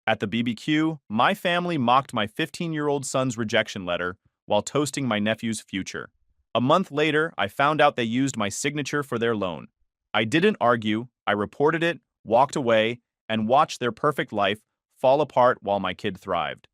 At the BBQ, my family mocked my 15-year-old son's rejection letter while toasting my nephew's future. A month later, I found out they used my signature for their loan. I didn't argue, I reported it, walked away, and watched their perfect life fall apart while my kid thrived.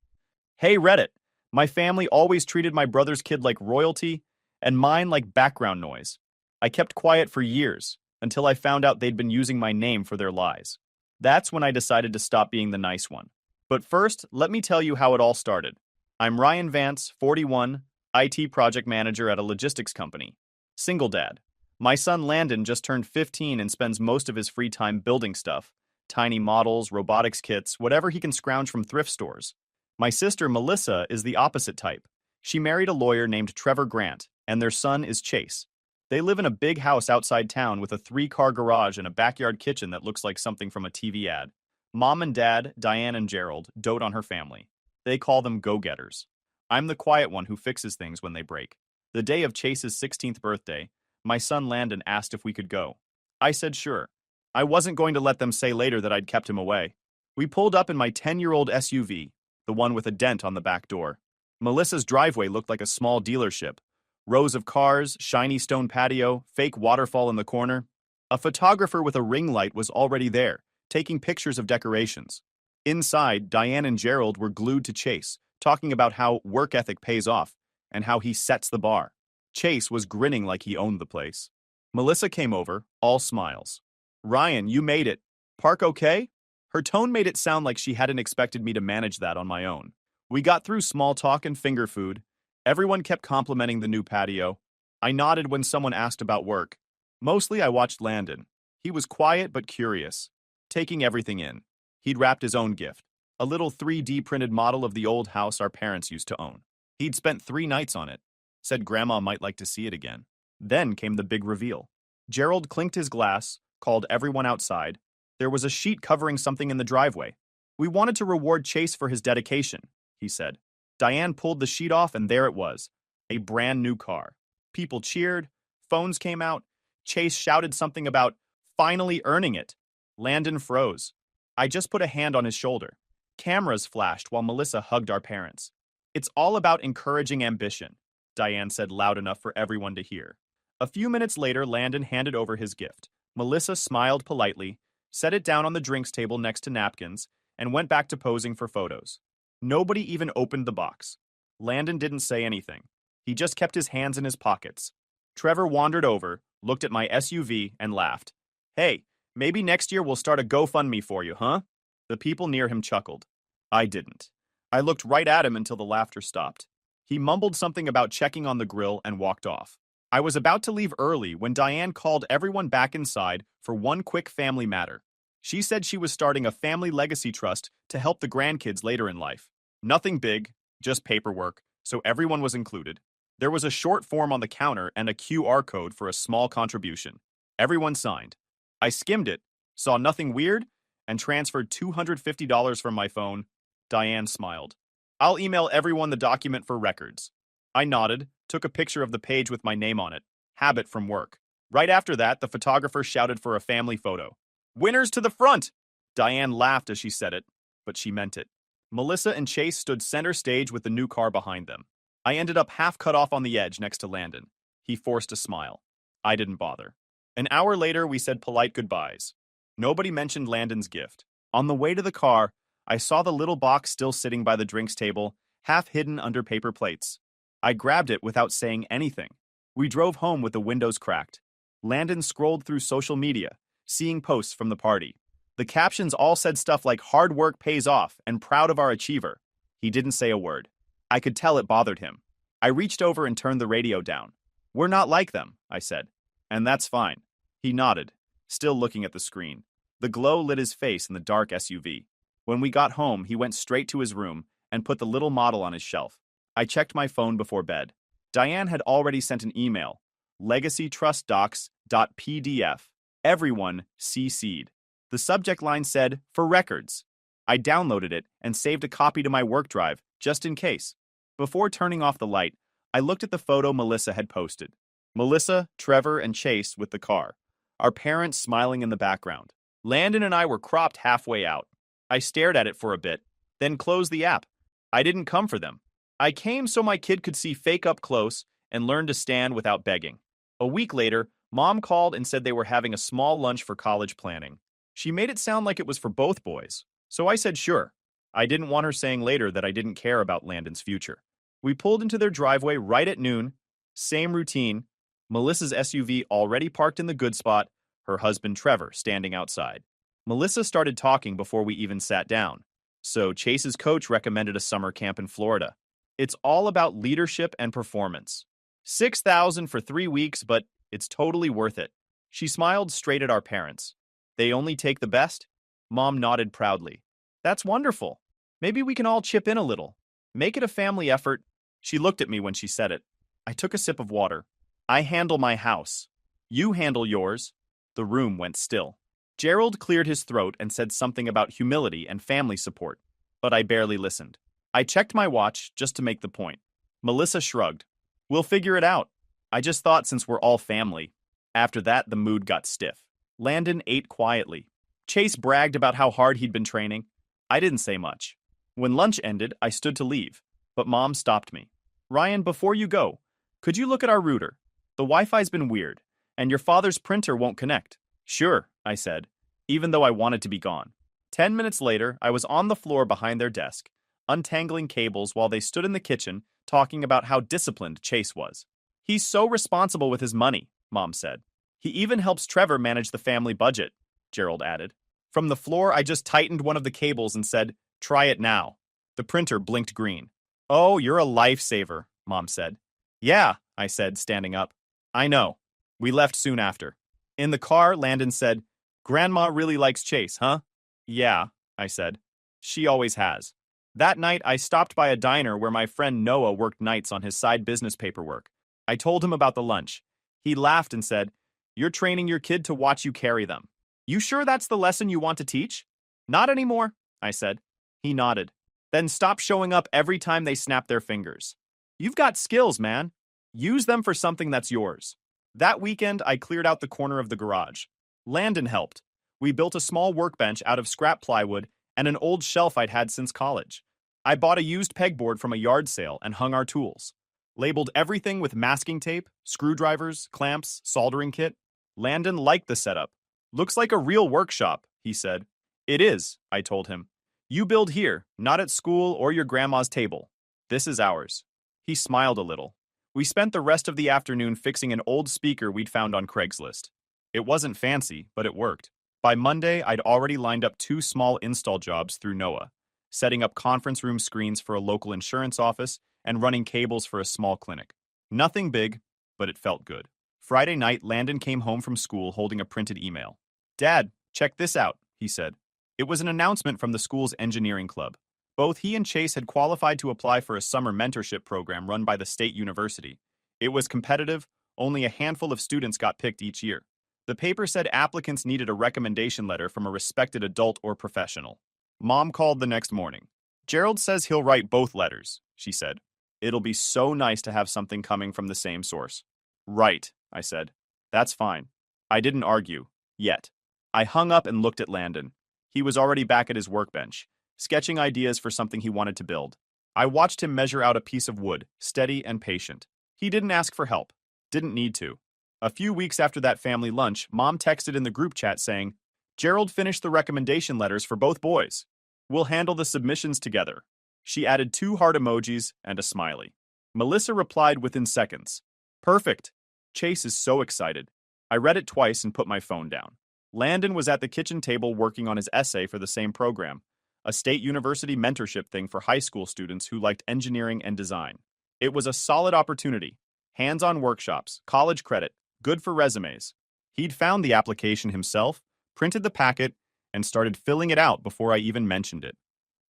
Hey Reddit, my family always treated my brother's kid like royalty and mine like background noise. I kept quiet for years until I found out they'd been using my name for their lies. That's when I decided to stop being the nice one. But first, let me tell you how it all started. I'm Ryan Vance, 41, IT project manager at a logistics company. Single dad. My son Landon just turned 15 and spends most of his free time building stuff. Tiny models, robotics kits, whatever he can scrounge from thrift stores. My sister Melissa is the opposite type. She married a lawyer named Trevor Grant, and their son is Chase. They live in a big house outside town with a 3-car garage and a backyard kitchen that looks like something from a TV ad. Mom and Dad, Diane and Gerald, dote on her family. They call them go-getters. I'm the quiet one who fixes things when they break. The day of Chase's 16th birthday, my son Landon asked if we could go. I said sure. I wasn't going to let them say later that I'd kept him away. We pulled up in my 10-year-old SUV, the one with a dent on the back door. Melissa's driveway looked like a small dealership. Rows of cars, shiny stone patio, fake waterfall in the corner. A photographer with a ring light was already there, taking pictures of decorations. Inside, Diane and Gerald were glued to Chase, talking about how work ethic pays off and how he sets the bar. Chase was grinning like he owned the place. Melissa came over, all smiles. Ryan, you made it. Park okay? Her tone made it sound like she hadn't expected me to manage that on my own. We got through small talk and finger food. Everyone kept complimenting the new patio. I nodded when someone asked about work. Mostly I watched Landon. He was quiet but curious, taking everything in. He'd wrapped his own gift, a little 3D printed model of the old house our parents used to own. He'd spent 3 nights on it, said Grandma might like to see it again. Then came the big reveal. Gerald clinked his glass, called everyone outside. There was a sheet covering something in the driveway. We wanted to reward Chase for his dedication, he said. Diane pulled the sheet off and there it was, a brand new car. People cheered, phones came out. Chase shouted something about finally earning it. Landon froze. I just put a hand on his shoulder. Cameras flashed while Melissa hugged our parents. It's all about encouraging ambition, Diane said loud enough for everyone to hear. A few minutes later, Landon handed over his gift. Melissa smiled politely, set it down on the drinks table next to napkins, and went back to posing for photos. Nobody even opened the box. Landon didn't say anything. He just kept his hands in his pockets. Trevor wandered over, looked at my SUV, and laughed. Hey, maybe next year we'll start a GoFundMe for you, huh? The people near him chuckled. I didn't. I looked right at him until the laughter stopped. He mumbled something about checking on the grill and walked off. I was about to leave early when Diane called everyone back inside for one quick family matter. She said she was starting a family legacy trust to help the grandkids later in life. Nothing big, just paperwork, so everyone was included. There was a short form on the counter and a QR code for a small contribution. Everyone signed. I skimmed it, saw nothing weird, and transferred $250 from my phone. Diane smiled. I'll email everyone the document for records. I nodded, took a picture of the page with my name on it. Habit from work. Right after that, the photographer shouted for a family photo. Winners to the front! Diane laughed as she said it, but she meant it. Melissa and Chase stood center stage with the new car behind them. I ended up half cut off on the edge next to Landon. He forced a smile. I didn't bother. An hour later, we said polite goodbyes. Nobody mentioned Landon's gift. On the way to the car, I saw the little box still sitting by the drinks table, half hidden under paper plates. I grabbed it without saying anything. We drove home with the windows cracked. Landon scrolled through social media, seeing posts from the party. The captions all said stuff like hard work pays off and proud of our achiever. He didn't say a word. I could tell it bothered him. I reached over and turned the radio down. We're not like them, I said. And that's fine. He nodded, still looking at the screen. The glow lit his face in the dark SUV. When we got home, he went straight to his room and put the little model on his shelf. I checked my phone before bed. Diane had already sent an email. LegacyTrustDocs.pdf. Everyone CC'd. The subject line said, for records. I downloaded it and saved a copy to my work drive, just in case. Before turning off the light, I looked at the photo Melissa had posted. Melissa, Trevor, and Chase with the car. Our parents smiling in the background. Landon and I were cropped halfway out. I stared at it for a bit, then closed the app. I didn't come for them. I came so my kid could see fake up close and learn to stand without begging. A week later, Mom called and said they were having a small lunch for college planning. She made it sound like it was for both boys, so I said sure. I didn't want her saying later that I didn't care about Landon's future. We pulled into their driveway right at noon. Same routine. Melissa's SUV already parked in the good spot, her husband Trevor standing outside. Melissa started talking before we even sat down. So Chase's coach recommended a summer camp in Florida. It's all about leadership and performance. $6,000 for 3 weeks, but it's totally worth it. She smiled straight at our parents. They only take the best? Mom nodded proudly. That's wonderful. Maybe we can all chip in a little. Make it a family effort. She looked at me when she said it. I took a sip of water. I handle my house. You handle yours. The room went still. Gerald cleared his throat and said something about humility and family support, but I barely listened. I checked my watch just to make the point. Melissa shrugged. We'll figure it out. I just thought since we're all family. After that, the mood got stiff. Landon ate quietly. Chase bragged about how hard he'd been training. I didn't say much. When lunch ended, I stood to leave, but Mom stopped me. Ryan, before you go, could you look at our router? The Wi-Fi's been weird, and your father's printer won't connect. Sure, I said, even though I wanted to be gone. 10 minutes later, I was on the floor behind their desk, untangling cables while they stood in the kitchen talking about how disciplined Chase was. He's so responsible with his money, Mom said. He even helps Trevor manage the family budget, Gerald added. From the floor, I just tightened one of the cables and said, try it now. The printer blinked green. Oh, you're a lifesaver, Mom said. Yeah, I said, standing up. I know. We left soon after. In the car, Landon said, Grandma really likes Chase, huh? Yeah, I said. She always has. That night, I stopped by a diner where my friend Noah worked nights on his side business paperwork. I told him about the lunch. He laughed and said, You're training your kid to watch you carry them. You sure that's the lesson you want to teach? Not anymore, I said. He nodded. Then stop showing up every time they snap their fingers. You've got skills, man. Use them for something that's yours. That weekend, I cleared out the corner of the garage. Landon helped. We built a small workbench out of scrap plywood and an old shelf I'd had since college. I bought a used pegboard from a yard sale and hung our tools. Labeled everything with masking tape, screwdrivers, clamps, soldering kit. Landon liked the setup. Looks like a real workshop, he said. It is, I told him. You build here, not at school or your grandma's table. This is ours. He smiled a little. We spent the rest of the afternoon fixing an old speaker we'd found on Craigslist. It wasn't fancy, but it worked. By Monday, I'd already lined up 2 small install jobs through Noah, setting up conference room screens for a local insurance office and running cables for a small clinic. Nothing big, but it felt good. Friday night, Landon came home from school holding a printed email. Dad, check this out, he said. It was an announcement from the school's engineering club. Both he and Chase had qualified to apply for a summer mentorship program run by the state university. It was competitive, only a handful of students got picked each year. The paper said applicants needed a recommendation letter from a respected adult or professional. Mom called the next morning. Gerald says he'll write both letters, she said. It'll be so nice to have something coming from the same source. Right, I said. That's fine. I didn't argue. Yet. I hung up and looked at Landon. He was already back at his workbench, sketching ideas for something he wanted to build. I watched him measure out a piece of wood, steady and patient. He didn't ask for help. Didn't need to. A few weeks after that family lunch, Mom texted in the group chat saying, Gerald finished the recommendation letters for both boys. We'll handle the submissions together. She added 2 heart emojis and a smiley. Melissa replied within seconds. Perfect. Chase is so excited. I read it twice and put my phone down. Landon was at the kitchen table working on his essay for the same program, a state university mentorship thing for high school students who liked engineering and design. It was a solid opportunity. Hands-on workshops, college credit, good for resumes. He'd found the application himself, printed the packet, and started filling it out before I even mentioned it.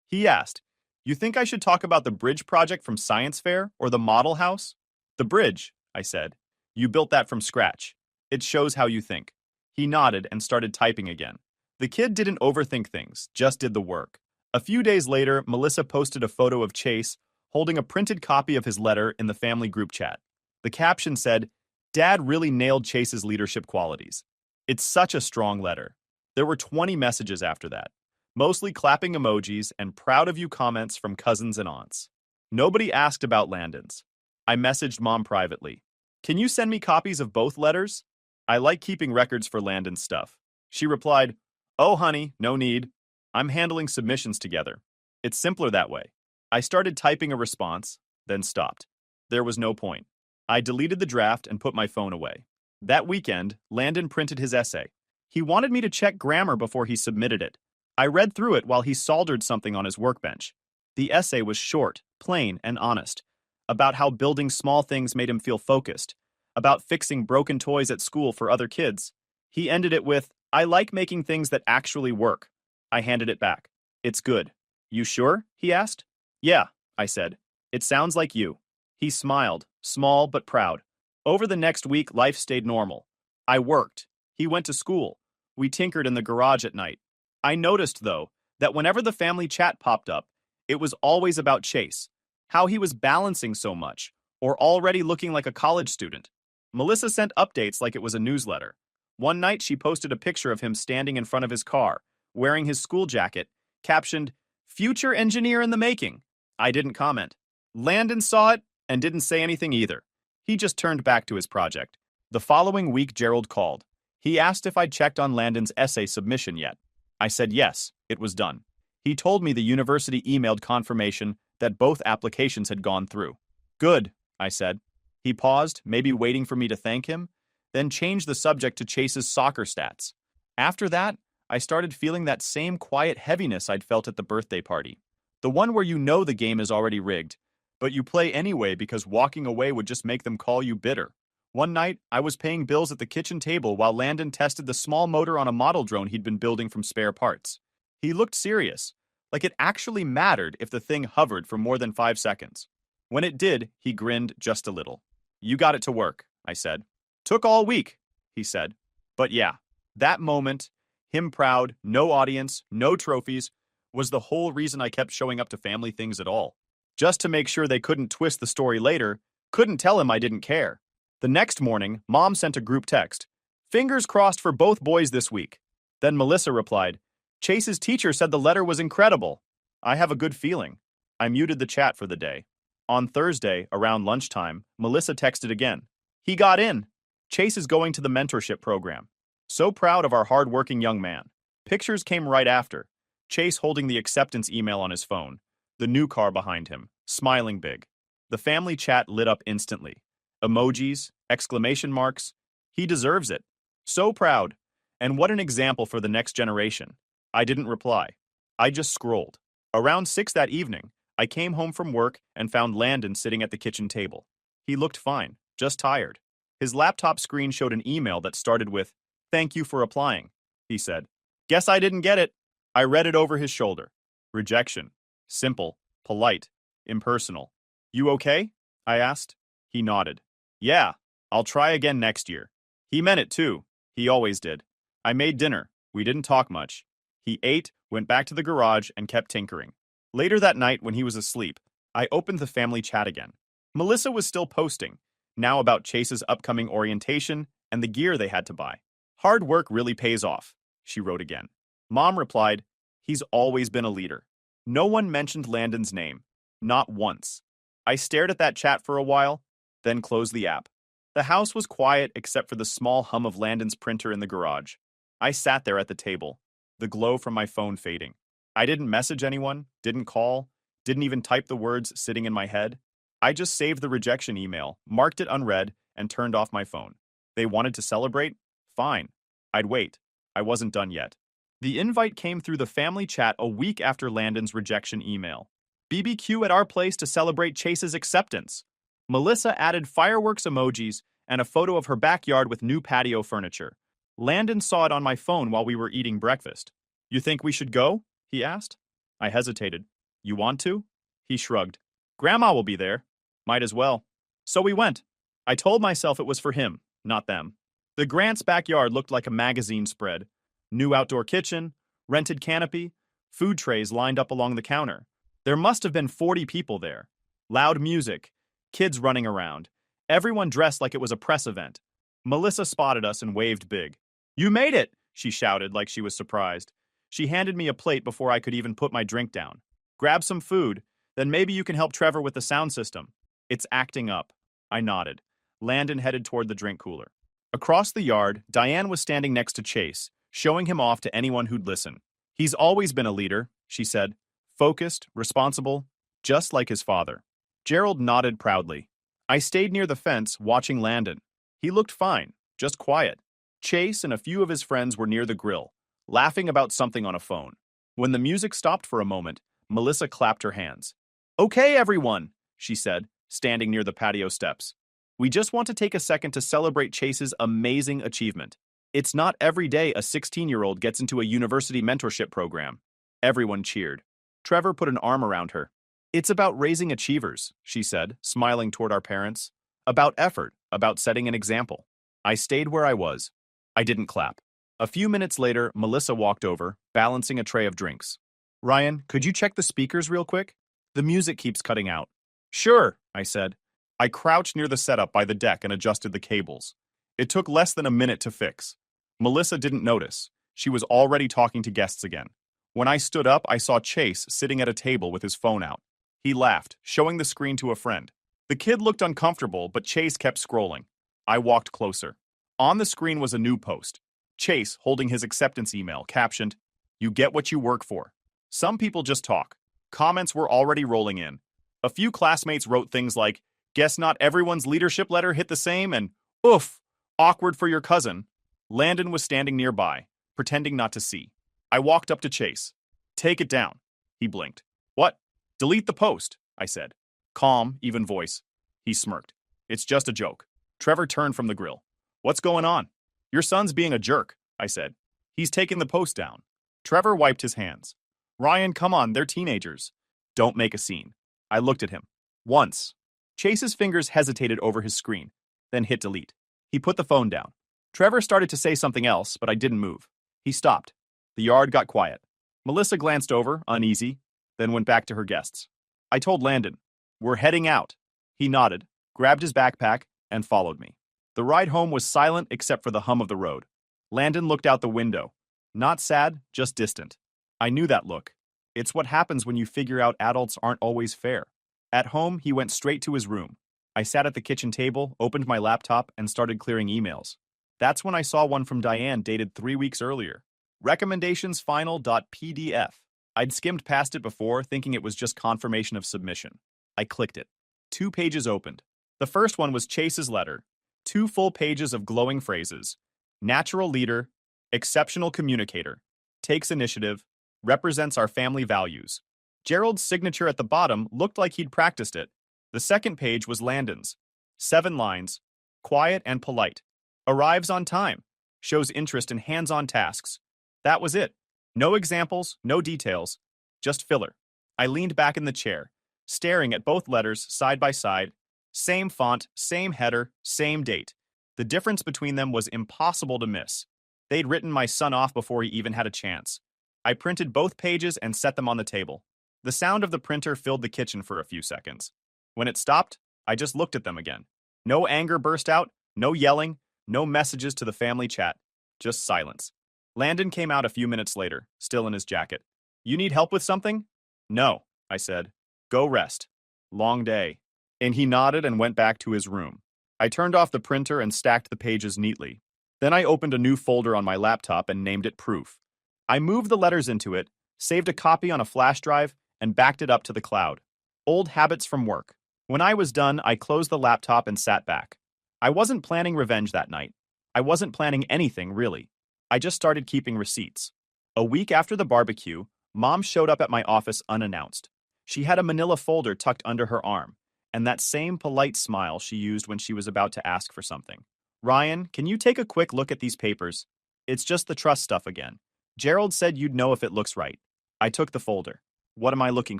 He asked, You think I should talk about the bridge project from science fair or the model house? The bridge, I said. You built that from scratch. It shows how you think. He nodded and started typing again. The kid didn't overthink things, just did the work. A few days later, Melissa posted a photo of Chase holding a printed copy of his letter in the family group chat. The caption said, Dad really nailed Chase's leadership qualities. It's such a strong letter. There were 20 messages after that. Mostly clapping emojis and proud of you comments from cousins and aunts. Nobody asked about Landon's. I messaged Mom privately. Can you send me copies of both letters? I like keeping records for Landon's stuff. She replied, Oh, honey, no need. I'm handling submissions together. It's simpler that way. I started typing a response, then stopped. There was no point. I deleted the draft and put my phone away. That weekend, Landon printed his essay. He wanted me to check grammar before he submitted it. I read through it while he soldered something on his workbench. The essay was short, plain, and honest, about how building small things made him feel focused, about fixing broken toys at school for other kids. He ended it with, I like making things that actually work. I handed it back. It's good. You sure? He asked. Yeah, I said. It sounds like you. He smiled, small but proud. Over the next week, life stayed normal. I worked. He went to school. We tinkered in the garage at night. I noticed, though, that whenever the family chat popped up, it was always about Chase, how he was balancing so much, or already looking like a college student. Melissa sent updates like it was a newsletter. One night she posted a picture of him standing in front of his car, wearing his school jacket, captioned, Future engineer in the making. I didn't comment. Landon saw it and didn't say anything either. He just turned back to his project. The following week, Gerald called. He asked if I'd checked on Landon's essay submission yet. I said yes, it was done. He told me the university emailed confirmation that both applications had gone through. Good, I said. He paused, maybe waiting for me to thank him, then changed the subject to Chase's soccer stats. After that, I started feeling that same quiet heaviness I'd felt at the birthday party. The one where you know the game is already rigged, but you play anyway because walking away would just make them call you bitter. One night, I was paying bills at the kitchen table while Landon tested the small motor on a model drone he'd been building from spare parts. He looked serious, like it actually mattered if the thing hovered for more than 5 seconds. When it did, he grinned just a little. You got it to work, I said. Took all week, he said. But yeah, that moment, him proud, no audience, no trophies, was the whole reason I kept showing up to family things at all. Just to make sure they couldn't twist the story later, couldn't tell him I didn't care. The next morning, Mom sent a group text. Fingers crossed for both boys this week. Then Melissa replied, Chase's teacher said the letter was incredible. I have a good feeling. I muted the chat for the day. On Thursday, around lunchtime, Melissa texted again. He got in. Chase is going to the mentorship program. So proud of our hard-working young man. Pictures came right after. Chase holding the acceptance email on his phone. The new car behind him, smiling big. The family chat lit up instantly. Emojis, exclamation marks. He deserves it. So proud. And what an example for the next generation. I didn't reply. I just scrolled. Around 6 that evening, I came home from work and found Landon sitting at the kitchen table. He looked fine, just tired. His laptop screen showed an email that started with, Thank you for applying, he said. Guess I didn't get it. I read it over his shoulder. Rejection. Simple, polite, impersonal. You okay? I asked. He nodded. Yeah, I'll try again next year. He meant it too. He always did. I made dinner. We didn't talk much. He ate, went back to the garage, and kept tinkering. Later that night, when he was asleep, I opened the family chat again. Melissa was still posting, now about Chase's upcoming orientation and the gear they had to buy. Hard work really pays off, she wrote again. Mom replied, He's always been a leader. No one mentioned Landon's name. Not once. I stared at that chat for a while, then closed the app. The house was quiet except for the small hum of Landon's printer in the garage. I sat there at the table, the glow from my phone fading. I didn't message anyone, didn't call, didn't even type the words sitting in my head. I just saved the rejection email, marked it unread, and turned off my phone. They wanted to celebrate? Fine. I'd wait. I wasn't done yet. The invite came through the family chat a week after Landon's rejection email. BBQ at our place to celebrate Chase's acceptance. Melissa added fireworks emojis and a photo of her backyard with new patio furniture. Landon saw it on my phone while we were eating breakfast. You think we should go? He asked. I hesitated. You want to? He shrugged. Grandma will be there. Might as well. So we went. I told myself it was for him, not them. The Grants' backyard looked like a magazine spread. New outdoor kitchen, rented canopy, food trays lined up along the counter. There must have been 40 people there. Loud music, kids running around, everyone dressed like it was a press event. Melissa spotted us and waved big. You made it, she shouted like she was surprised. She handed me a plate before I could even put my drink down. Grab some food, then maybe you can help Trevor with the sound system. It's acting up. I nodded. Landon headed toward the drink cooler. Across the yard, Diane was standing next to Chase, showing him off to anyone who'd listen. He's always been a leader, she said. Focused, responsible, just like his father. Gerald nodded proudly. I stayed near the fence, watching Landon. He looked fine, just quiet. Chase and a few of his friends were near the grill, laughing about something on a phone. When the music stopped for a moment, Melissa clapped her hands. Okay, everyone, she said, standing near the patio steps. We just want to take a second to celebrate Chase's amazing achievement. It's not every day a 16-year-old gets into a university mentorship program. Everyone cheered. Trevor put an arm around her. It's about raising achievers, she said, smiling toward our parents. About effort, about setting an example. I stayed where I was. I didn't clap. A few minutes later, Melissa walked over, balancing a tray of drinks. Ryan, could you check the speakers real quick? The music keeps cutting out. Sure, I said. I crouched near the setup by the deck and adjusted the cables. It took less than a minute to fix. Melissa didn't notice. She was already talking to guests again. When I stood up, I saw Chase sitting at a table with his phone out. He laughed, showing the screen to a friend. The kid looked uncomfortable, but Chase kept scrolling. I walked closer. On the screen was a new post. Chase, holding his acceptance email, captioned, "You get what you work for." Some people just talk. Comments were already rolling in. A few classmates wrote things like, "Guess not everyone's leadership letter hit the same," and "Oof, awkward for your cousin." Landon was standing nearby, pretending not to see. I walked up to Chase. "Take it down." He blinked. "What?" "Delete the post," I said. Calm, even voice. He smirked. "It's just a joke." Trevor turned from the grill. "What's going on?" "Your son's being a jerk," I said. "He's taking the post down." Trevor wiped his hands. "Ryan, come on, they're teenagers." "Don't make a scene." I looked at him. Once. Chase's fingers hesitated over his screen, then hit delete. He put the phone down. Trevor started to say something else, but I didn't move. He stopped. The yard got quiet. Melissa glanced over, uneasy, then went back to her guests. I told Landon, "We're heading out." He nodded, grabbed his backpack, and followed me. The ride home was silent except for the hum of the road. Landon looked out the window. Not sad, just distant. I knew that look. It's what happens when you figure out adults aren't always fair. At home, he went straight to his room. I sat at the kitchen table, opened my laptop, and started clearing emails. That's when I saw one from Diane dated 3 weeks earlier. Recommendationsfinal.pdf. I'd skimmed past it before, thinking it was just confirmation of submission. I clicked it. 2 pages opened. The first one was Chase's letter. 2 full pages of glowing phrases. Natural leader, exceptional communicator, takes initiative, represents our family values. Gerald's signature at the bottom looked like he'd practiced it. The second page was Landon's. 7 lines. Quiet and polite. Arrives on time. Shows interest in hands-on tasks. That was it. No examples, no details. Just filler. I leaned back in the chair, staring at both letters side by side. Same font, same header, same date. The difference between them was impossible to miss. They'd written my son off before he even had a chance. I printed both pages and set them on the table. The sound of the printer filled the kitchen for a few seconds. When it stopped, I just looked at them again. No anger burst out, no yelling, no messages to the family chat. Just silence. Landon came out a few minutes later, still in his jacket. "You need help with something?" "No," I said. "Go rest. Long day." And he nodded and went back to his room. I turned off the printer and stacked the pages neatly. Then I opened a new folder on my laptop and named it Proof. I moved the letters into it, saved a copy on a flash drive, and backed it up to the cloud. Old habits from work. When I was done, I closed the laptop and sat back. I wasn't planning revenge that night. I wasn't planning anything, really. I just started keeping receipts. A week after the barbecue, Mom showed up at my office unannounced. She had a manila folder tucked under her arm, and that same polite smile she used when she was about to ask for something. "Ryan, can you take a quick look at these papers? It's just the trust stuff again. Gerald said you'd know if it looks right." I took the folder. "What am I looking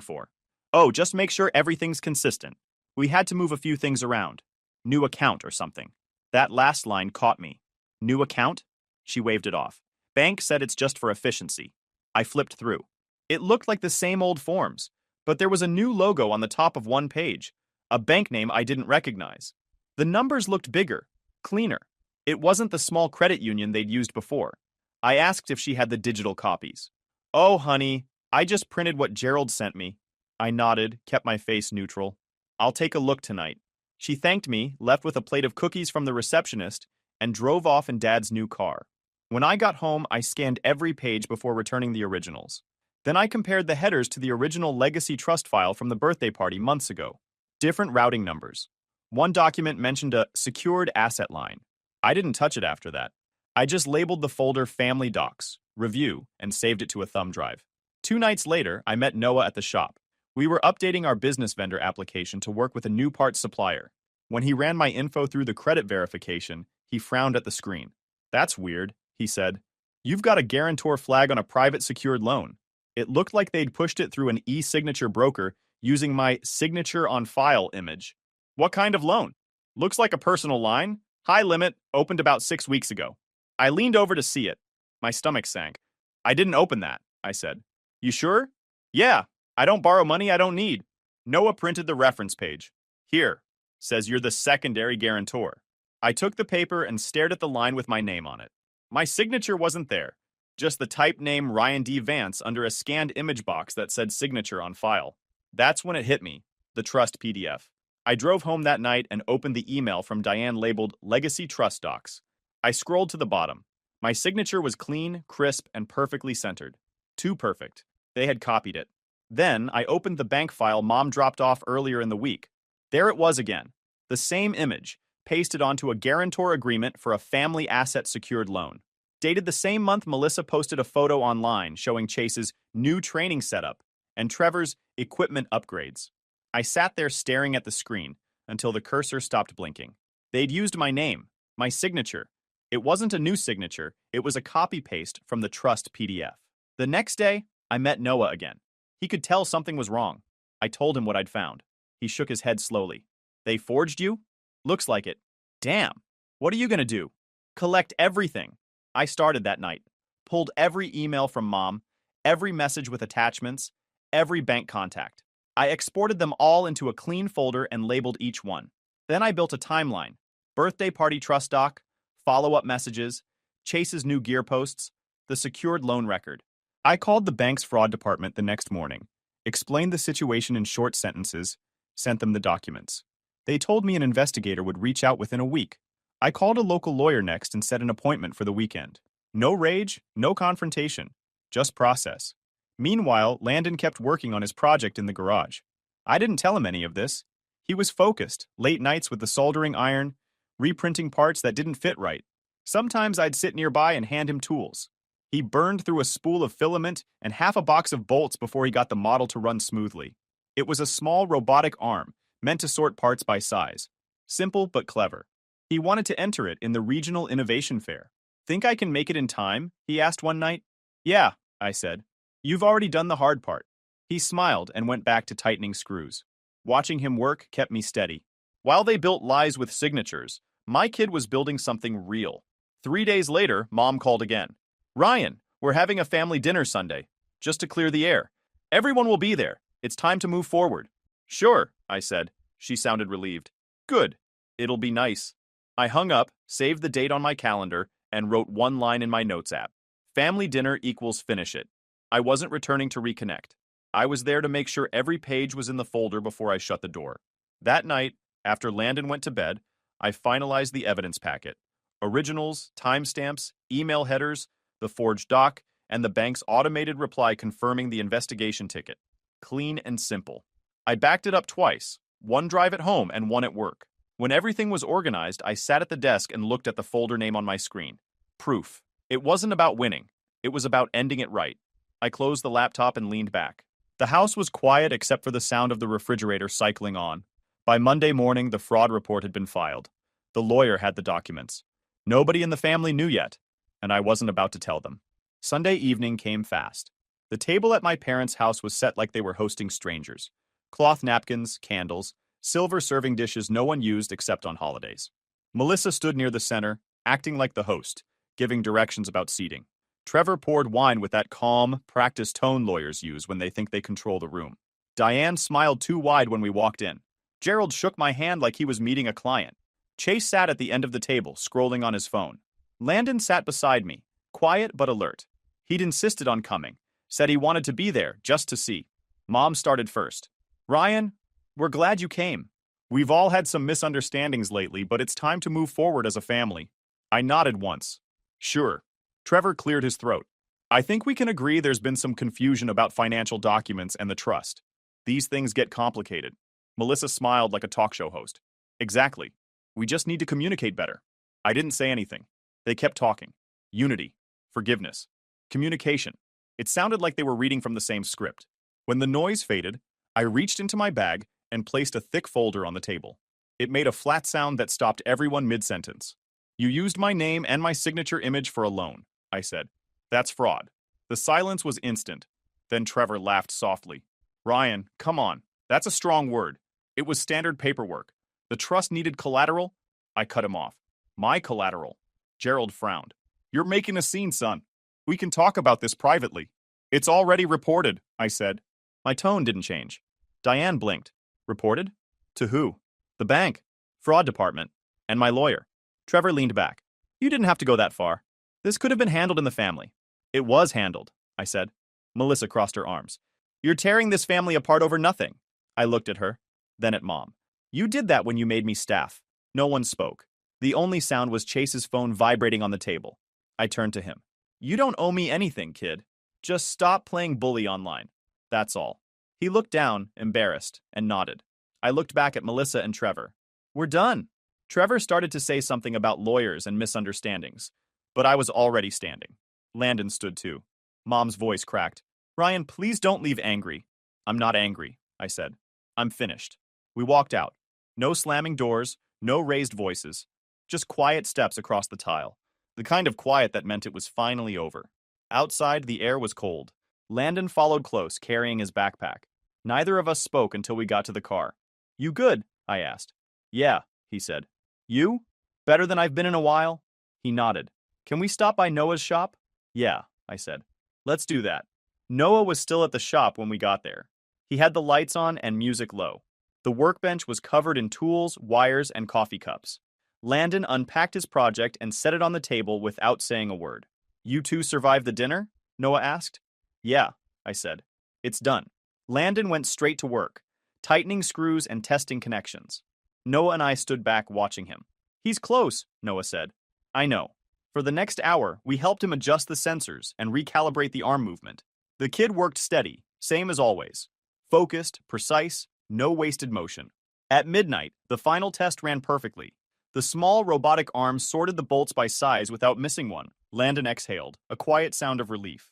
for?" "Oh, just make sure everything's consistent. We had to move a few things around. New account or something." That last line caught me. "New account?" She waved it off. "Bank said it's just for efficiency." I flipped through. It looked like the same old forms, but there was a new logo on the top of one page, a bank name I didn't recognize. The numbers looked bigger, cleaner. It wasn't the small credit union they'd used before. I asked if she had the digital copies. Oh, honey, I just printed what Gerald sent me. I nodded, kept my face neutral. I'll take a look tonight. She thanked me, left with a plate of cookies from the receptionist, and drove off in Dad's new car. When I got home, I scanned every page before returning the originals. Then I compared the headers to the original Legacy Trust file from the birthday party months ago. Different routing numbers. One document mentioned a secured asset line. I didn't touch it after that. I just labeled the folder Family Docs, Review, and saved it to a thumb drive. 2 nights later, I met Noah at the shop. We were updating our business vendor application to work with a new parts supplier. When he ran my info through the credit verification, he frowned at the screen. That's weird, he said. You've got a guarantor flag on a private secured loan. It looked like they'd pushed it through an e-signature broker using my signature on file image. What kind of loan? Looks like a personal line. High limit, opened about 6 weeks ago. I leaned over to see it. My stomach sank. I didn't open that, I said. You sure? Yeah, I don't borrow money I don't need. Noah printed the reference page. Here, says you're the secondary guarantor. I took the paper and stared at the line with my name on it. My signature wasn't there, just the typed name Ryan D. Vance under a scanned image box that said signature on file. That's when it hit me, the trust PDF. I drove home that night and opened the email from Diane labeled Legacy Trust Docs. I scrolled to the bottom. My signature was clean, crisp, and perfectly centered. Too perfect. They had copied it. Then I opened the bank file Mom dropped off earlier in the week. There it was again. The same image, pasted onto a guarantor agreement for a family asset secured loan. Dated the same month, Melissa posted a photo online showing Chase's new training setup and Trevor's equipment upgrades. I sat there staring at the screen until the cursor stopped blinking. They'd used my name, my signature. It wasn't a new signature, it was a copy-paste from the trust PDF. The next day, I met Noah again. He could tell something was wrong. I told him what I'd found. He shook his head slowly. They forged you? Looks like it. Damn. What are you gonna do? Collect everything. I started that night. Pulled every email from Mom, every message with attachments, every bank contact. I exported them all into a clean folder and labeled each one. Then I built a timeline. Birthday party trust doc, follow-up messages, Chase's new gear posts, the secured loan record. I called the bank's fraud department the next morning, explained the situation in short sentences, sent them the documents. They told me an investigator would reach out within a week. I called a local lawyer next and set an appointment for the weekend. No rage, no confrontation, just process. Meanwhile, Landon kept working on his project in the garage. I didn't tell him any of this. He was focused, late nights with the soldering iron, reprinting parts that didn't fit right. Sometimes I'd sit nearby and hand him tools. He burned through a spool of filament and half a box of bolts before he got the model to run smoothly. It was a small robotic arm, meant to sort parts by size. Simple but clever. He wanted to enter it in the Regional Innovation Fair. Think I can make it in time? He asked one night. Yeah, I said. You've already done the hard part. He smiled and went back to tightening screws. Watching him work kept me steady. While they built lies with signatures, my kid was building something real. 3 days later, Mom called again. Ryan, we're having a family dinner Sunday, just to clear the air. Everyone will be there. It's time to move forward. Sure, I said. She sounded relieved. Good. It'll be nice. I hung up, saved the date on my calendar, and wrote one line in my notes app. Family dinner equals finish it. I wasn't returning to reconnect. I was there to make sure every page was in the folder before I shut the door. That night, after Landon went to bed, I finalized the evidence packet. Originals, timestamps, email headers, the forged doc, and the bank's automated reply confirming the investigation ticket. Clean and simple. I backed it up twice, one drive at home and one at work. When everything was organized, I sat at the desk and looked at the folder name on my screen. Proof. It wasn't about winning. It was about ending it right. I closed the laptop and leaned back. The house was quiet except for the sound of the refrigerator cycling on. By Monday morning, the fraud report had been filed. The lawyer had the documents. Nobody in the family knew yet, and I wasn't about to tell them. Sunday evening came fast. The table at my parents' house was set like they were hosting strangers. Cloth napkins, candles, silver serving dishes no one used except on holidays. Melissa stood near the center, acting like the host, giving directions about seating. Trevor poured wine with that calm, practiced tone lawyers use when they think they control the room. Diane smiled too wide when we walked in. Gerald shook my hand like he was meeting a client. Chase sat at the end of the table, scrolling on his phone. Landon sat beside me, quiet but alert. He'd insisted on coming, Said he wanted to be there, just to see. Mom started first. Ryan, we're glad you came. We've all had some misunderstandings lately, but it's time to move forward as a family. I nodded once. Sure. Trevor cleared his throat. I think we can agree there's been some confusion about financial documents and the trust. These things get complicated. Melissa smiled like a talk show host. Exactly. We just need to communicate better. I didn't say anything. They kept talking. Unity. Forgiveness. Communication. It sounded like they were reading from the same script. When the noise faded, I reached into my bag and placed a thick folder on the table. It made a flat sound that stopped everyone mid-sentence. You used my name and my signature image for a loan, I said. That's fraud. The silence was instant. Then Trevor laughed softly. Ryan, come on. That's a strong word. It was standard paperwork. The trust needed collateral. I cut him off. My collateral. Gerald frowned. You're making a scene, son. We can talk about this privately. It's already reported, I said. My tone didn't change. Diane blinked. Reported? To who? The bank, fraud department, and my lawyer. Trevor leaned back. You didn't have to go that far. This could have been handled in the family. It was handled, I said. Melissa crossed her arms. You're tearing this family apart over nothing. I looked at her, then at Mom. You did that when you made me staff. No one spoke. The only sound was Chase's phone vibrating on the table. I turned to him. You don't owe me anything, kid. Just stop playing bully online. That's all. He looked down, embarrassed, and nodded. I looked back at Melissa and Trevor. We're done. Trevor started to say something about lawyers and misunderstandings, but I was already standing. Landon stood too. Mom's voice cracked. Ryan, please don't leave angry. I'm not angry, I said. I'm finished. We walked out. No slamming doors, no raised voices. Just quiet steps across the tile. The kind of quiet that meant it was finally over. Outside, the air was cold. Landon followed close, carrying his backpack. Neither of us spoke until we got to the car. You good? I asked. Yeah, he said. You? Better than I've been in a while? He nodded. Can we stop by Noah's shop? Yeah, I said. Let's do that. Noah was still at the shop when we got there. He had the lights on and music low. The workbench was covered in tools, wires, and coffee cups. Landon unpacked his project and set it on the table without saying a word. You two survived the dinner? Noah asked. Yeah, I said. It's done. Landon went straight to work, tightening screws and testing connections. Noah and I stood back watching him. He's close, Noah said. I know. For the next hour, we helped him adjust the sensors and recalibrate the arm movement. The kid worked steady, same as always. Focused, precise, no wasted motion. At midnight, the final test ran perfectly. The small robotic arm sorted the bolts by size without missing one. Landon exhaled, a quiet sound of relief.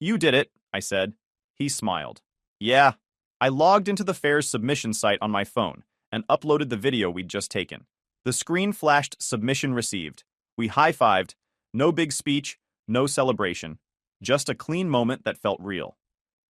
You did it, I said. He smiled. Yeah. I logged into the fair's submission site on my phone and uploaded the video we'd just taken. The screen flashed submission received. We high-fived. No big speech, no celebration. Just a clean moment that felt real.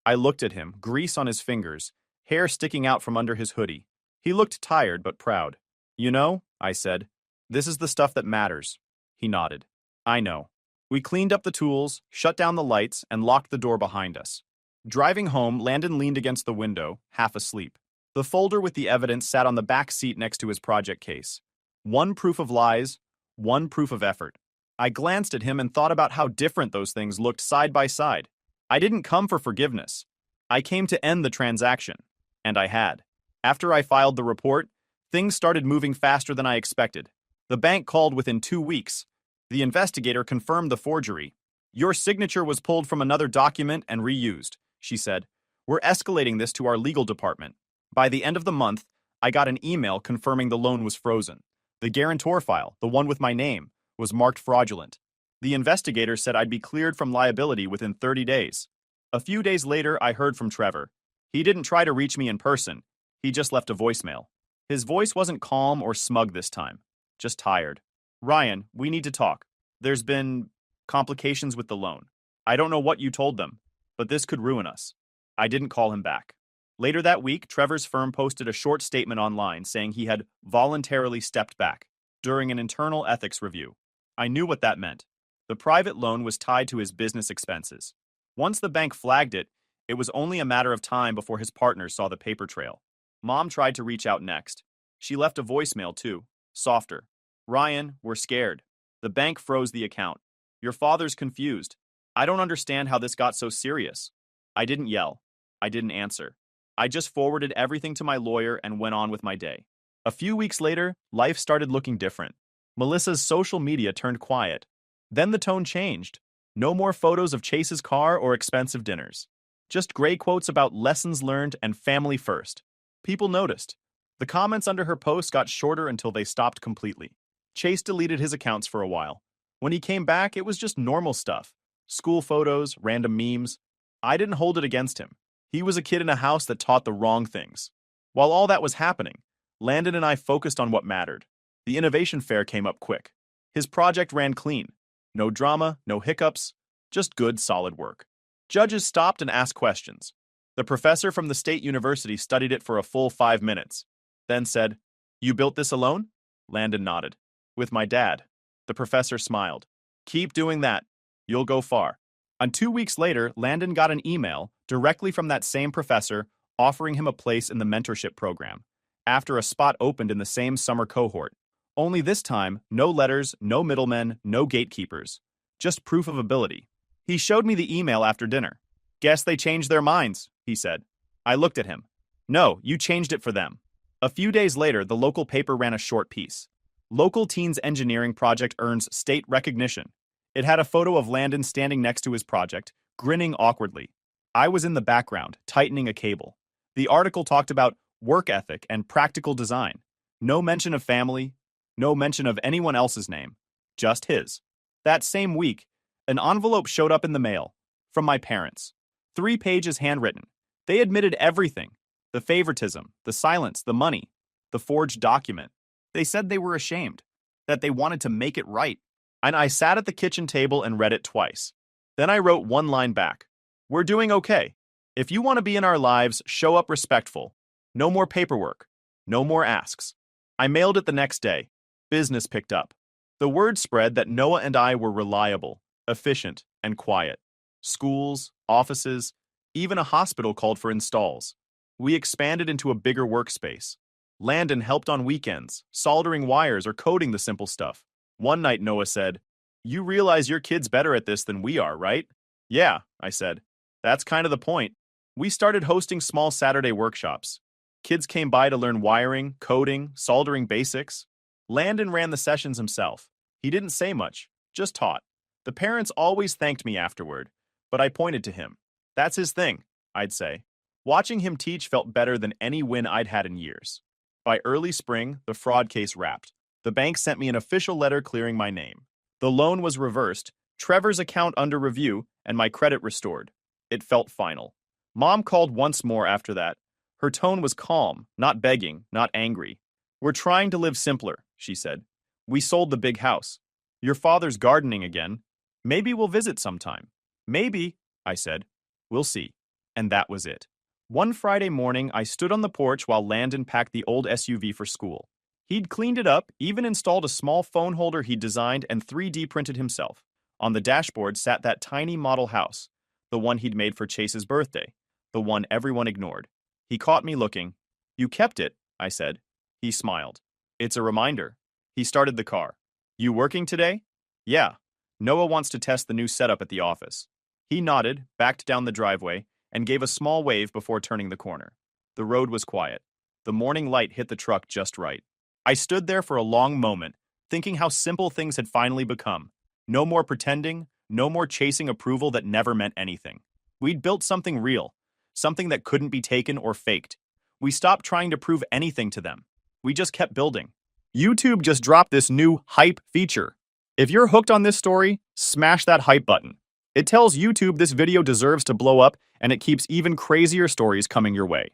I looked at him, grease on his fingers, hair sticking out from under his hoodie. He looked tired but proud. You know, I said, this is the stuff that matters. He nodded. I know. We cleaned up the tools, shut down the lights, and locked the door behind us. Driving home, Landon leaned against the window, half asleep. The folder with the evidence sat on the back seat next to his project case. One proof of lies, one proof of effort. I glanced at him and thought about how different those things looked side by side. I didn't come for forgiveness. I came to end the transaction. And I had. After I filed the report, things started moving faster than I expected. The bank called within 2 weeks. The investigator confirmed the forgery. Your signature was pulled from another document and reused, she said. We're escalating this to our legal department. By the end of the month, I got an email confirming the loan was frozen. The guarantor file, the one with my name, was marked fraudulent. The investigator said I'd be cleared from liability within 30 days. A few days later, I heard from Trevor. He didn't try to reach me in person. He just left a voicemail. His voice wasn't calm or smug this time, just tired. Ryan, we need to talk. There's been complications with the loan. I don't know what you told them, but this could ruin us. I didn't call him back. Later that week, Trevor's firm posted a short statement online saying he had voluntarily stepped back during an internal ethics review. I knew what that meant. The private loan was tied to his business expenses. Once the bank flagged it, it was only a matter of time before his partners saw the paper trail. Mom tried to reach out next. She left a voicemail too, softer. Ryan, we're scared. The bank froze the account. Your father's confused. I don't understand how this got so serious. I didn't yell. I didn't answer. I just forwarded everything to my lawyer and went on with my day. A few weeks later, life started looking different. Melissa's social media turned quiet. Then the tone changed. No more photos of Chase's car or expensive dinners. Just gray quotes about lessons learned and family first. People noticed. The comments under her posts got shorter until they stopped completely. Chase deleted his accounts for a while. When he came back, it was just normal stuff. School photos, random memes. I didn't hold it against him. He was a kid in a house that taught the wrong things. While all that was happening, Landon and I focused on what mattered. The innovation fair came up quick. His project ran clean. No drama, no hiccups, just good, solid work. Judges stopped and asked questions. The professor from the state university studied it for a full 5 minutes, then said, "You built this alone?" Landon nodded. "With my dad." The professor smiled. "Keep doing that. You'll go far." And 2 weeks later, Landon got an email directly from that same professor offering him a place in the mentorship program, after a spot opened in the same summer cohort. Only this time, no letters, no middlemen, no gatekeepers. Just proof of ability. He showed me the email after dinner. "Guess they changed their minds," he said. I looked at him. "No, you changed it for them." A few days later, the local paper ran a short piece. Local Teens Engineering Project earns state recognition. It had a photo of Landon standing next to his project, grinning awkwardly. I was in the background, tightening a cable. The article talked about work ethic and practical design. No mention of family, no mention of anyone else's name, just his. That same week, an envelope showed up in the mail, from my parents. 3 pages handwritten. They admitted everything. The favoritism, the silence, the money, the forged document. They said they were ashamed, that they wanted to make it right. And I sat at the kitchen table and read it twice. Then I wrote one line back. "We're doing okay. If you want to be in our lives, show up respectful. No more paperwork. No more asks." I mailed it the next day. Business picked up. The word spread that Noah and I were reliable, efficient, and quiet. Schools, offices, even a hospital called for installs. We expanded into a bigger workspace. Landon helped on weekends, soldering wires or coding the simple stuff. One night Noah said, "You realize your kid's better at this than we are, right?" "Yeah," I said. "That's kind of the point." We started hosting small Saturday workshops. Kids came by to learn wiring, coding, soldering basics. Landon ran the sessions himself. He didn't say much, just taught. The parents always thanked me afterward, but I pointed to him. "That's his thing," I'd say. Watching him teach felt better than any win I'd had in years. By early spring, the fraud case wrapped. The bank sent me an official letter clearing my name. The loan was reversed, Trevor's account under review, and my credit restored. It felt final. Mom called once more after that. Her tone was calm, not begging, not angry. "We're trying to live simpler," she said. "We sold the big house. Your father's gardening again. Maybe we'll visit sometime." "Maybe," I said. "We'll see." And that was it. One Friday morning, I stood on the porch while Landon packed the old SUV for school. He'd cleaned it up, even installed a small phone holder he'd designed and 3D printed himself. On the dashboard sat that tiny model house, the one he'd made for Chase's birthday, the one everyone ignored. He caught me looking. "You kept it," I said. He smiled. "It's a reminder." He started the car. "You working today?" "Yeah. Noah wants to test the new setup at the office." He nodded, backed down the driveway, and gave a small wave before turning the corner. The road was quiet. The morning light hit the truck just right. I stood there for a long moment, thinking how simple things had finally become. No more pretending, no more chasing approval that never meant anything. We'd built something real, something that couldn't be taken or faked. We stopped trying to prove anything to them. We just kept building. YouTube just dropped this new hype feature. If you're hooked on this story, smash that hype button. It tells YouTube this video deserves to blow up, and it keeps even crazier stories coming your way.